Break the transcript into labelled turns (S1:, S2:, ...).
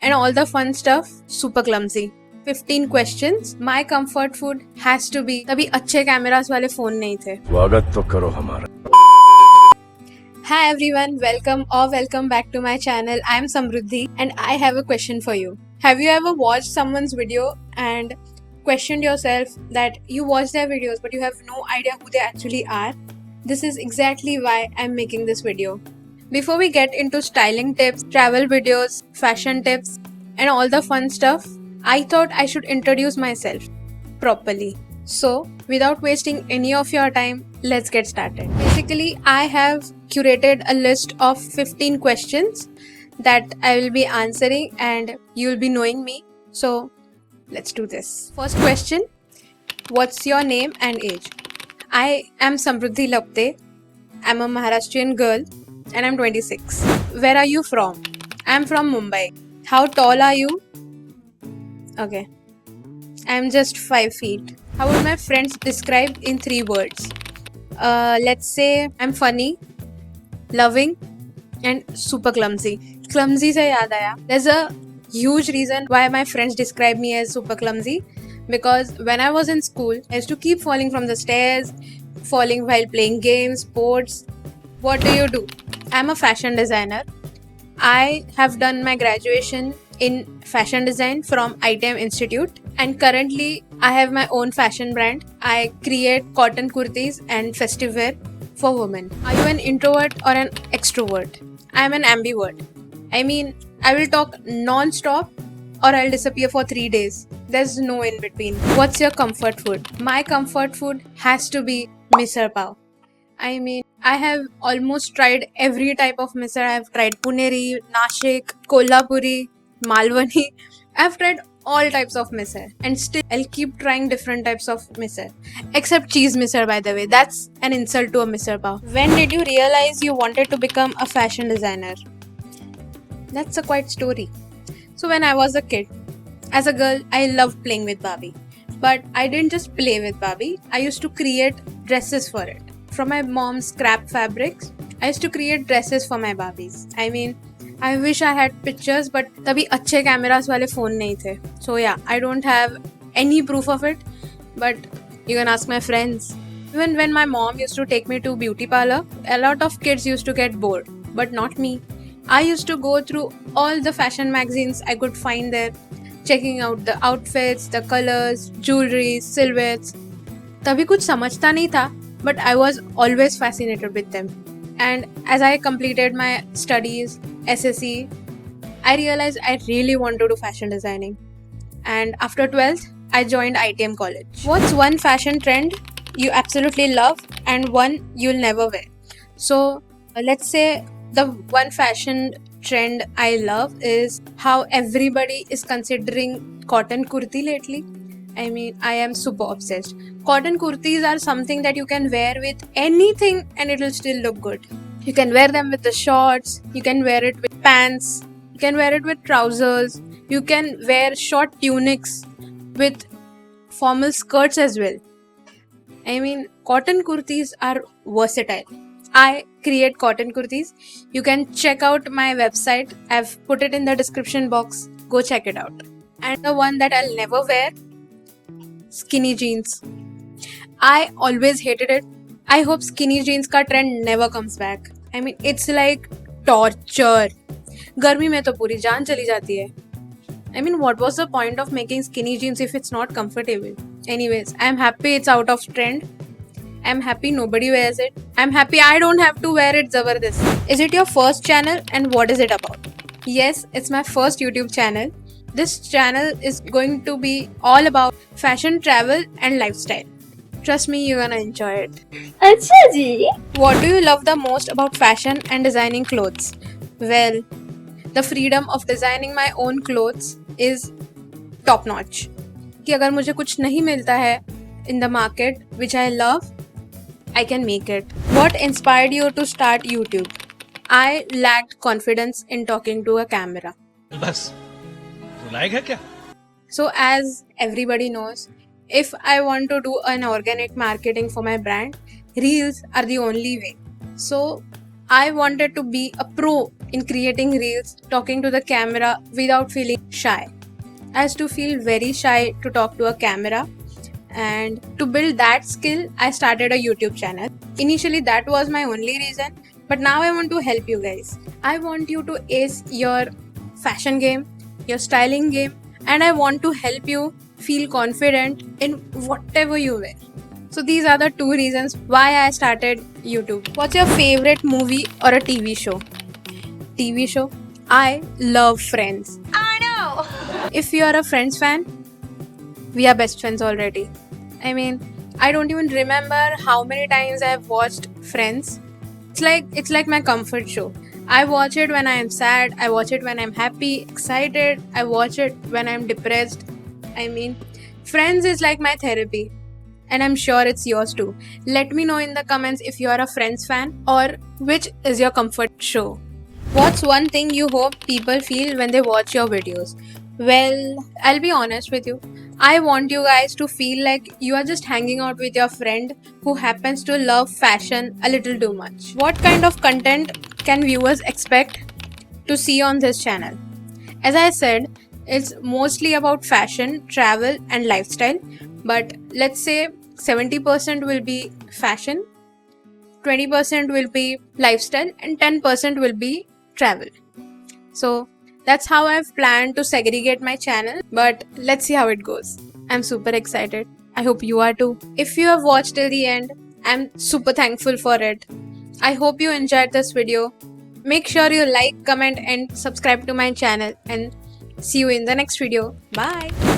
S1: and all the fun stuff, super clumsy. 15 questions. My comfort food has to be. तभी अच्छे cameras वाले phone नहीं थे.
S2: स्वागत तो करो हमारा.
S1: Hi everyone, welcome back to my channel. I am Samruddhi and I have a question for you. Have you ever watched someone's video and questioned yourself that you watch their videos but you have no idea who they actually are? This is exactly why I'm making this video. Before we get into styling tips, travel videos, fashion tips, and all the fun stuff, I thought I should introduce myself properly. So, without wasting any of your time, let's get started. Basically, I have curated a list of 15 questions that I will be answering and you will be knowing me. So, let's do this. First question, what's your name and age? I am Samruddhi Lapte. I'm a Maharashtrian girl and I'm 26. Where are you from? I'm from Mumbai. How tall are you? Okay. I'm just 5 feet. How would my friends describe in 3 words? Let's say I'm funny, loving, and super clumsy. Clumsy se yaad aaya. There's a huge reason why my friends describe me as super clumsy. Because when I was in school, I used to keep falling from the stairs, falling while playing games, sports. What do? I'm a fashion designer. I have done my graduation in fashion design from ITM Institute and currently I have my own fashion brand. I create cotton kurtis and festive wear for women. Are you an introvert or an extrovert? I am an ambivert. I mean, I will talk non-stop or I'll disappear for 3 days. There's no in between. What's your comfort food? My comfort food has to be misal pav. I mean, I have almost tried every type of misal. I have tried Puneri, Nashik, Kolhapuri, Malwani. I've tried all types of misal and still I'll keep trying different types of misal. Except cheese misal, by the way. That's an insult to a misal pav. When did you realize you wanted to become a fashion designer? That's a quite story. So when I was a kid, as a girl, I loved playing with Barbie. But I didn't just play with Barbie. I used to create dresses for it. From my mom's scrap fabrics, I used to create dresses for my Barbies. I mean, I wish I had pictures, but तभी अच्छे cameras वाले phone नहीं थे. So yeah, I don't have any proof of it, but you can ask my friends. Even when my mom used to take me to beauty parlor, a lot of kids used to get bored, but not me. I used to go through all the fashion magazines I could find there, checking out the outfits, the colors, jewelry, silhouettes. तभी कुछ समझता नहीं था, but I was always fascinated with them. And as I completed my studies, SSC, I realized I really want to do fashion designing. And after 12th, I joined ITM college. What's one fashion trend you absolutely love and one you'll never wear? So let's say the one fashion trend I love is how everybody is considering cotton kurti lately. I mean, I am super obsessed. Cotton kurtis are something that you can wear with anything and it will still look good. You can wear them with the shorts, you can wear it with pants, you can wear it with trousers, you can wear short tunics with formal skirts as well. I mean, cotton kurtis are versatile. I create cotton kurtis. You can check out my website. I've put it in the description box. Go check it out. And the one that I'll never wear, skinny jeans. I always hated it. I hope skinny jeans का trend never comes back. I mean, it's like torture. गर्मी में तो पूरी जान चली जाती है. I mean, what was the point of making skinny jeans if it's not comfortable? Anyways, I'm happy it's out of trend. I'm happy nobody wears it. I'm happy I don't have to wear it, Zabardast. Is it your first channel and what is it about? Yes, it's my first YouTube channel. This channel is going to be all about fashion, travel and lifestyle. Trust me, you're gonna enjoy it.
S3: अच्छा जी.
S1: What do you love the most about fashion and designing clothes? Well, the freedom of designing my own clothes is top notch. कि अगर मुझे कुछ नहीं मिलता है in the market which I love, I can make it. What inspired you to start YouTube? I lacked confidence in talking to a camera.
S2: बस लायक है क्या?
S1: So as everybody knows, if I want to do an organic marketing for my brand, reels are the only way. So I wanted to be a pro in creating reels, talking to the camera without feeling shy. I used to feel very shy to talk to a camera, and to build that skill, I started a YouTube channel. Initially, that was my only reason, but now I want to help you guys. I want you to ace your fashion game, your styling game, and I want to help you feel confident in whatever you wear. So these are the two reasons why I started YouTube. What's your favorite movie or a TV show? TV show? I love Friends.
S3: I know.
S1: If you are a Friends fan, we are best friends already. I mean, I don't even remember how many times I have watched Friends. It's like my comfort show. I watch it when I am sad, I watch it when I'm happy, excited, I watch it when I'm depressed. I mean, Friends is like my therapy, and I'm sure it's yours too. Let me know in the comments if you are a Friends fan or which is your comfort show. What's one thing you hope people feel when they watch your videos? Well, I'll be honest with you. I want you guys to feel like you are just hanging out with your friend who happens to love fashion a little too much. What kind of content can viewers expect to see on this channel? As I said, it's mostly about fashion, travel, and lifestyle. But let's say 70% will be fashion, 20% will be lifestyle, and 10% will be travel. So that's how I've planned to segregate my channel, but let's see how it goes. I'm super excited. I hope you are too. If you have watched till the end, I'm super thankful for it. I hope you enjoyed this video. Make sure you like, comment, and subscribe to my channel, and see you in the next video. Bye.